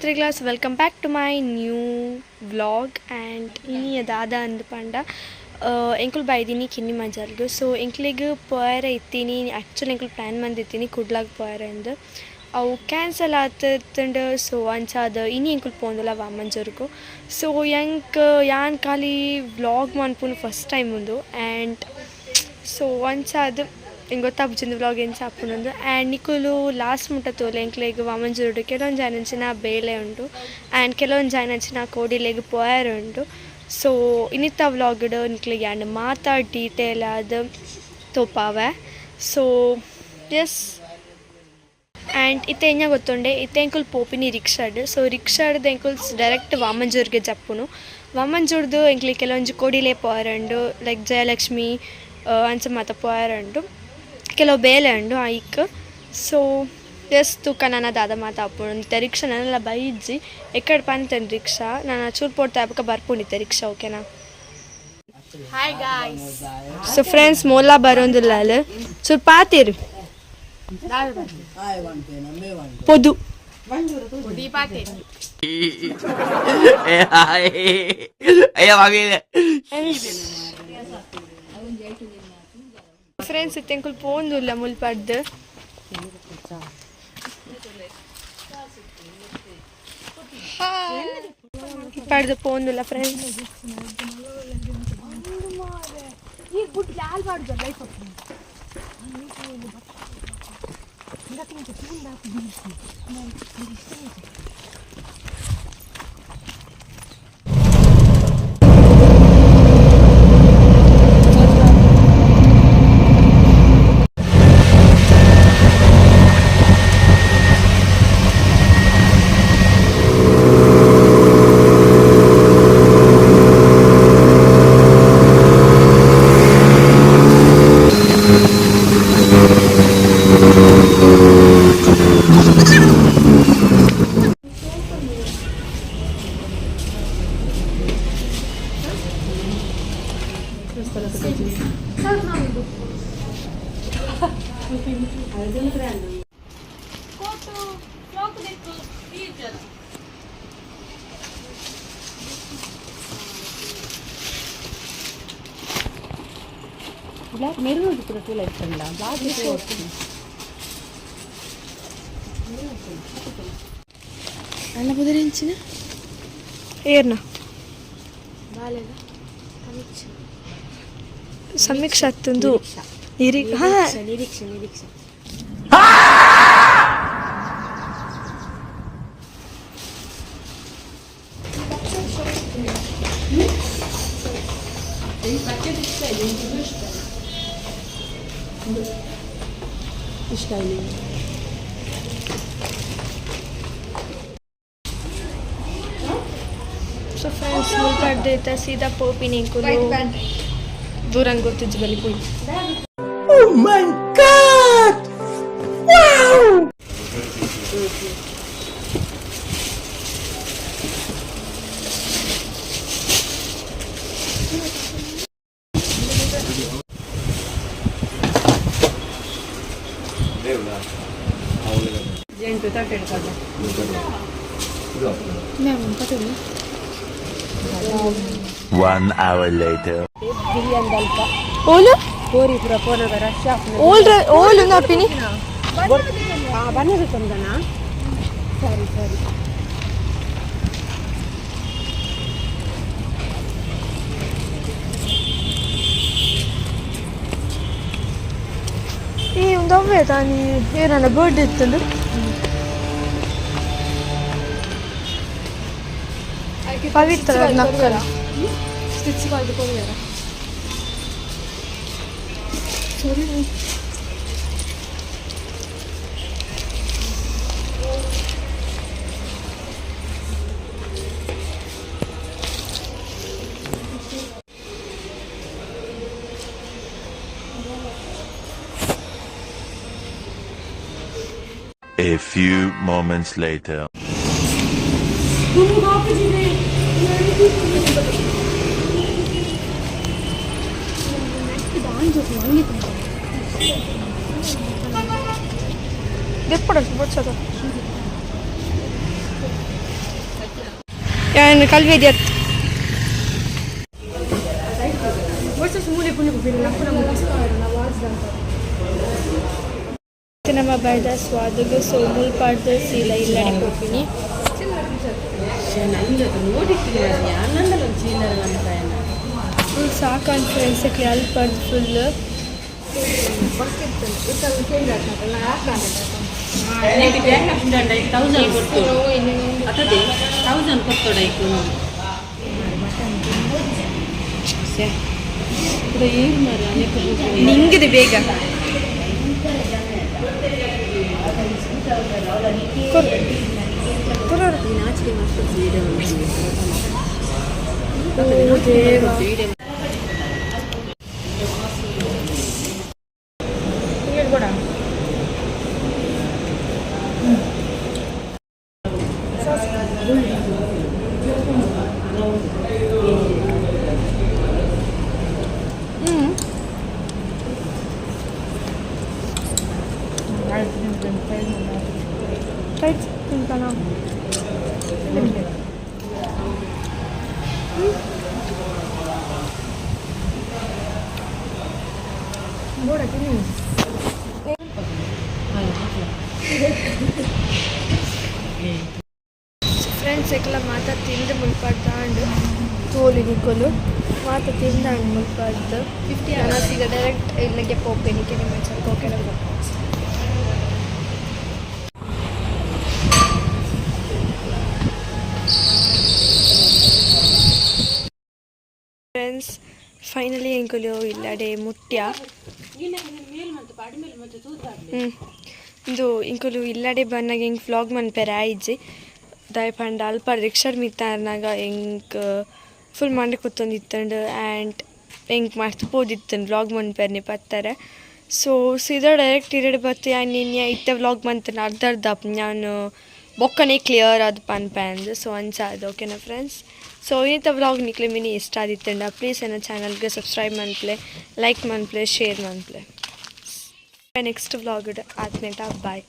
ನಮಸ್ತೆ class, welcome back to my new vlog. And ಇನಿ ಅದಾದ ಅಂದು ಪಂಡ ಎಂಕುಲು ಬೈದಿನಿ ಕಿನ್ನಿ ಮಜಾರ್ಗು. ಸೊ ಎಂಕ್ಲಿಗೆ ಪೋಯರ ಇತ್ತೀನಿ, ಆ್ಯಕ್ಚುಲಿ ಎಂಕುಲು ಪ್ಲ್ಯಾನ್ ಮಂದಿತ್ತೀನಿ ಕುಡ್ಲಾಗ ಪೋಯರ ಎಂದು ಅವು ಕ್ಯಾನ್ಸಲ್ ಆತಂಡು. ಸೊ ಅಂಚಾದ ಇನಿ ಎಂಕುಲು ಪೋಂದಿಲ್ಲ ವಾಮಂಜರ್ಗು. ಸೊ ಯಾನ್ ಖಾಲಿ ವ್ಲಾಗ್ ಮನ್ಪುನು ಫಸ್ಟ್ ಟೈಮ್ ಉಂದು. ಆ್ಯಂಡ್ ಸೊ ಅಂಚಾದ ಹಿಂಗೆ ಗೊತ್ತಾಗ್ಬಿಟ್ಟಿಂದು ವ್ಲಾಗ್ ಏನು ಸಾಪುನೊಂದು. ಆ್ಯಂಡ್ ನಿಕುಲು ಲಾಸ್ಟ್ ಮುಟ್ಟ ತೋಲೆ ಎಂಕ್ಲೆಗ್ ವಾಮಂಜೂರುಡು ಕೆಲವೊಂದು ಜಾಯ್ನ ಅಂಚಿನ ಬೇಳೆ ಉಂಟು ಆ್ಯಂಡ್ ಕೆಲವೊಂದು ಜಾಯ್ನ ಅಂಚಿನ ಕೋಡಿಲೆಗ್ ಪೋಯರ್ ಉಂಟು. ಸೊ ಇನ್ನಿತ್ತ ವ್ಲಾಗ್ಡು ನಿಕ್ಲಿಗೆ ಆ್ಯಂಡ್ ಮಾತಾಡಿ ಡೀಟೇಲ್ ಆದ ತೋಪಾವೆ. ಸೊ ಎಸ್, ಆ್ಯಂಡ್ ಇತ್ತೆ ಎಂಜ ಗೊತ್ತುಂಡೆ ಇತ್ತೆ ಎಂಕುಲು ಪೋಪಿನಿ ರಿಕ್ಷಾಡ್. ಸೊ ರಿಕ್ಷಾಡ್ದು ಎಂಕುಲು ಡೈರೆಕ್ಟ್ ವಾಮಂಜೂರ್ಗೆ ಜಪ್ಪುನು. ವಾಮಂಜೂರ್ದು ಎಂಕ್ಲಿಗೆ ಕೆಲವೊಂದು ಕೋಡಿಲೆ ಪೋಯರ್ ಉಂಡು, ಲೈಕ್ ಜಯಲಕ್ಷ್ಮಿ ಅಂಚ ಮಾತ ಪೋಯರ್ ಉಂಡು, ಕೆಲವು ಬೇಲೆ ಉಂಡು ಐಕ್. ಸೊ ಎಸ್ ತೂಕ ನಾನು ದಾದ ಮಾತಾಪುಣಿತ್ತೆ ರಿಕ್ಷಾ ನಾನೆಲ್ಲ ಬೈಜ್ಜಿ ಎಕ್ಕಡೆ ಪಂತೇನೆ ರಿಕ್ಷಾ ನಾನು ಚೂರು ಪೋಡ್ತಾ ಹಬ್ಬಕ್ಕೆ ಬರ್ಪುಣಿತ್ತೆ ರಿಕ್ಷಾ. ಓಕೆನಾ? Hi guys. ಸೊ ಫ್ರೆಂಡ್ಸ್ ಮೋಲ್ಲ ಬರೋದಿಲ್ಲ ಅಲ್ಲಿ ಚೂರು ಪಾತೀರಿ ಪೊದು ಫ್ರೆಂಡ್ಸ್ ಇತ್ತೆ ಎಂಕುಲು ಪೋಂದುಲ್ಲ ಮುಲ್ಪಡ್ದು ಪಡ್ದು ಪೋಂದುಲ್ಲ ಫ್ರೆಂಡ್ಸ್. ಬ್ಲಾಕ್ ಮೆರೂನ್ ಕೂಡ ಫುಲ್ ಆಯ್ತಲ್ಲ ಬ್ಲಾಕ್ ಅಲ್ಲ ಬುದರಿಂಚಿನ ಏರ್ನ ಬಾಲೆಲ್ಲ ಸಮೀಕ್ಷೆ ಹತ್ತೊಂದು ನಿರೀಕ್ಷೆ ಇಷ್ಟ ಇಲ್ಲ. ಸೊ ಫ್ರೆಂಡ್ಸ್ ಮುಲ್ಪಡ್ದೈತೆ ಸೀದಾ ಪೋಪಿನ ಎಂಕುಲು ದೂರಂಗೆ ಗೊತ್ತಿದ್ದು ಬಲಿ ಪುಯ್. Oh my God! Wow! ಜೆಂಟು ತಟ್ಟೆಡ್ತಾರೆ 1 hour later. ಓಲು ಕೋರಿ ಪುರ ಪೋನದ ರಶ್ ಓಲು ನಾಪಿನಿ ಬನ್ನದು ತಂದನ. ಸರಿ ಸರಿ ಈ ಒಂದು ಅವ್ವೆ ತಾನಿ ಏನನ್ನ ಬರ್ಡ್ ಇತ್ತಂದು ಪವಿತ್ರ ನಕ್ಕಲ ಸ್ಟಿಚ್ ಮಾಡಿಕೊಳ್ಳಿಯಾರ. ಸರಿ A few moments later. Después, ಕಲ್ವೇದಿ ಅತ್ತು ನಮ್ಮ ಬಡ್ದ ಸ್ವಾದಗ ಸೊ ಮುಲ್ಪಾಡ್ದು ಸೀಲ ಇಲ್ಲಡೆ ಹೋಗ್ತೀನಿ ಫುಲ್ ಸಾಕು ಕಾನ್ಫಿಡೆನ್ಸಕ್ಕೆ ಅಲ್ಪಡ್ದು ಫುಲ್ ನಿಂಗಿದೆ ಬೇಗ ಫ್ರೆಂಡ್ಸ್ ಎಲ್ಲ ಮಾತಾ ತಿಂದು ಮುಲ್ಪಾಡ್ದಾಂಡು ತೋಲಿ ನಿಕ್ಕೊಲು ಮಾತಾ ತಿಂದಾಂಡು ಮುಲ್ಪಾಡ್ದು 50 ಈಗ ಡೈರೆಕ್ಟ್ ಇಲ್ಲಿಗೆ ಪೋಪೇನಿಕೆ ನಿಮ್ಮ ಹೋಗಿ ಫ್ರೆಂಡ್ಸ್ ಫೈನಲಿ ಎಂಕುಲು ಇಲ್ಲಡೆ ಮುಟ್ಟ್ಯ ಇದು ಇಂಕುಲು ಇಲ್ಲಡೆ ಬಂದಾಗ ಹೆಂಗೆ ವ್ಲಾಗ್ ಮನ್ಪೆರೆ ಆಯ್ಜಿ ದಯಪಂಡ ಅಲ್ಪ ರಿಕ್ಷಾಡ್ ಮಿತ್ತಾರ್ನಾಗ ಹೆಂಗೆ ಫುಲ್ ಮಂಡೆ ಕೂತೊಂದಿತ್ತಂಡು ಆ್ಯಂಡ್ ಹೆಂಗೆ ಮಸ್ತ್ ಪೋದಿತ್ತಂಡು ವ್ಲಾಗ್ ಮನ್ಪೆರ್ನಿ ಪತ್ತಾರೆ ಸೊ ಸೀದಾ ಡೈರೆಕ್ಟ್ ಇರಡೆ ಬತ್ತಿ ನಿನ್ನೆ ಇತ್ತೆ ವ್ಲಾಗ್ ಮಂತನ ಅರ್ಧ ನಾನು ಬೊಕ್ಕನೆ ಕ್ಲಿಯರ್ ಅದು ಪನ್ಪೆಂದು ಸೊ ಅನ್ಸಾದು ಓಕೆನಾ ಫ್ರೆಂಡ್ಸ್ ಸೊ ಇಂಥ ವ್ಲಾಗ್ ನಿಕ್ಲೆ ಮಿನಿ ಇಷ್ಟ ಆದಿತ್ತಂಡ ಪ್ಲೀಸ್ ನನ್ನ ಚಾನಲ್ಗೆ ಸಬ್ಸ್ಕ್ರೈಬ್ ಮನ್ಪ್ಲೆ ಲೈಕ್ ಮನ್ಪ್ಲೆ ಶೇರ್ ಮನ್ಪ್ಲೆ ನೆಕ್ಸ್ಟ್ ವ್ಲಾಗ್ ಆದ್ಮೇಟ ಬಾಯ್.